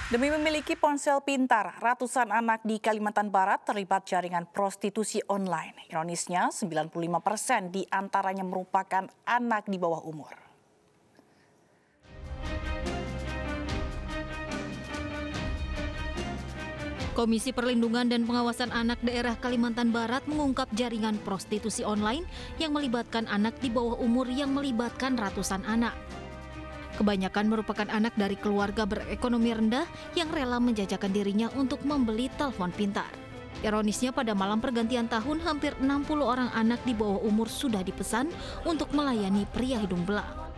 Demi memiliki ponsel pintar, ratusan anak di Kalimantan Barat terlibat jaringan prostitusi online. Ironisnya, 95% di antaranya merupakan anak di bawah umur. Komisi Perlindungan dan Pengawasan Anak Daerah Kalimantan Barat mengungkap jaringan prostitusi online yang melibatkan anak di bawah umur yang melibatkan ratusan anak. Kebanyakan merupakan anak dari keluarga berekonomi rendah yang rela menjajakan dirinya untuk membeli telepon pintar. Ironisnya pada malam pergantian tahun hampir 60 orang anak di bawah umur sudah dipesan untuk melayani pria hidung belang.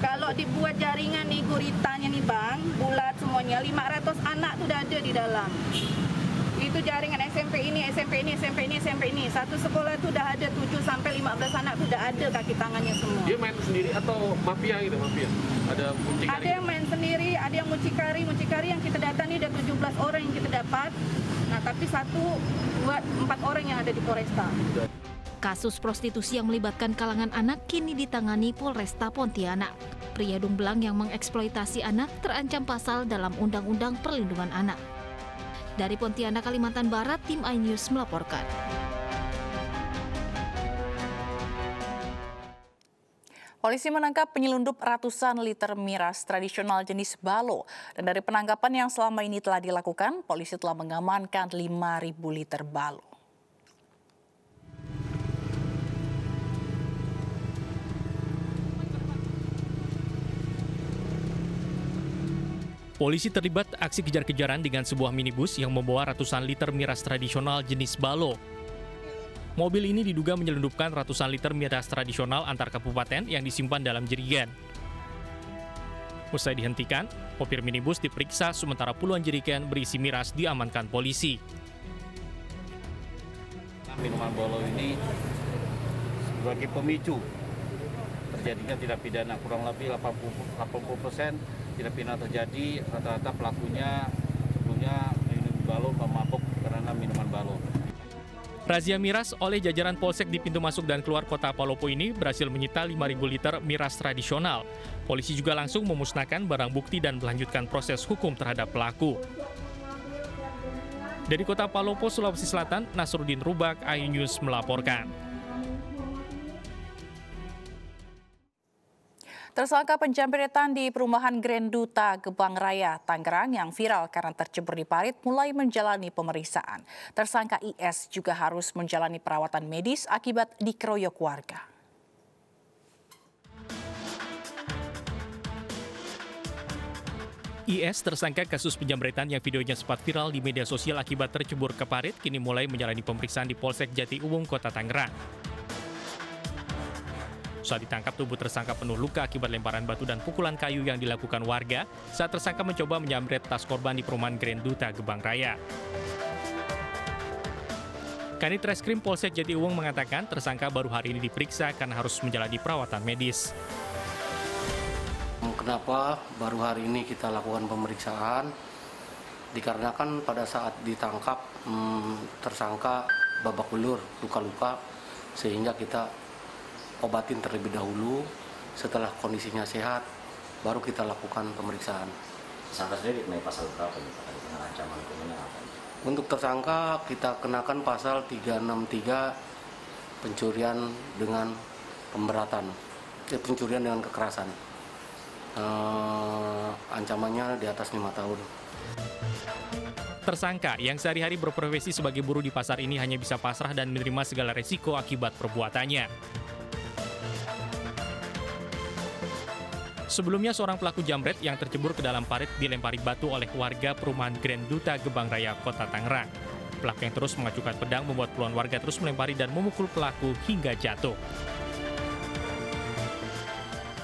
Kalau dibuat jaringan nih guritanya nih Bang, bulat semuanya 500 anak sudah ada di dalam. Itu jaringan SMP ini. Satu sekolah itu sudah ada 7 sampai 15 anak sudah ada kaki tangannya semua. Dia main sendiri atau mafia gitu, mafia? Ada mucikari? Ada yang main sendiri, ada yang mucikari yang kita data nih ada 17 orang yang kita dapat. Nah, tapi 4 orang yang ada di Polresta. Kasus prostitusi yang melibatkan kalangan anak kini ditangani Polresta Pontianak. Pria hidung belang yang mengeksploitasi anak terancam pasal dalam Undang-Undang Perlindungan Anak. Dari Pontianak, Kalimantan Barat, tim iNews melaporkan. Polisi menangkap penyelundup ratusan liter miras tradisional jenis balo. Dan dari penangkapan yang selama ini telah dilakukan, polisi telah mengamankan 5.000 liter balo. Polisi terlibat aksi kejar-kejaran dengan sebuah minibus yang membawa ratusan liter miras tradisional jenis balo. Mobil ini diduga menyelundupkan ratusan liter miras tradisional antar kabupaten yang disimpan dalam jerigen. Usai dihentikan, sopir minibus diperiksa sementara puluhan jerigen berisi miras diamankan polisi. Minuman balo ini sebagai pemicu terjadinya tindak pidana, kurang lebih 80% tindak pidana terjadi, rata-rata pelakunya sebelumnya minum balo, pemabuk karena minuman balo. Razia miras oleh jajaran Polsek di pintu masuk dan keluar kota Palopo ini berhasil menyita 5.000 liter miras tradisional. Polisi juga langsung memusnahkan barang bukti dan melanjutkan proses hukum terhadap pelaku. Dari kota Palopo, Sulawesi Selatan, Nasruddin Rubak, iNews melaporkan. Tersangka penjamretan di perumahan Grand Duta Gebang Raya, Tangerang yang viral karena tercebur di parit mulai menjalani pemeriksaan. Tersangka IS juga harus menjalani perawatan medis akibat dikeroyok warga. IS, tersangka kasus penjamretan yang videonya sempat viral di media sosial akibat tercebur ke parit, kini mulai menjalani pemeriksaan di Polsek Jati Uwung, Kota Tangerang. Saat ditangkap, tubuh tersangka penuh luka akibat lemparan batu dan pukulan kayu yang dilakukan warga saat tersangka mencoba menyamret tas korban di perumahan Grand Duta Gebang Raya. Kanit Reskrim Polsek Jati Uwung mengatakan tersangka baru hari ini diperiksa karena harus menjalani perawatan medis. Kenapa baru hari ini kita lakukan pemeriksaan? Dikarenakan pada saat ditangkap tersangka babak belur, luka-luka, sehingga kita obatin terlebih dahulu. Setelah kondisinya sehat, baru kita lakukan pemeriksaan. Tersangka sendiri dikenai pasal berapa dengan ancaman hukumannya apa? Untuk tersangka kita kenakan pasal 363 pencurian dengan pemberatan, pencurian dengan kekerasan. Ancamannya di atas 5 tahun. Tersangka yang sehari-hari berprofesi sebagai buruh di pasar ini hanya bisa pasrah dan menerima segala resiko akibat perbuatannya. Sebelumnya, seorang pelaku jamret yang tercebur ke dalam parit dilempari batu oleh warga perumahan Grand Duta Gebang Raya, Kota Tangerang. Pelaku yang terus mengacukan pedang membuat puluhan warga terus melempari dan memukul pelaku hingga jatuh.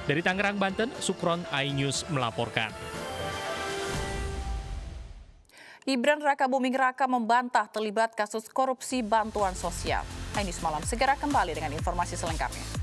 Dari Tangerang, Banten, Sukron, iNews melaporkan. Gibran Rakabuming Raka membantah terlibat kasus korupsi bantuan sosial. iNews Malam segera kembali dengan informasi selengkapnya.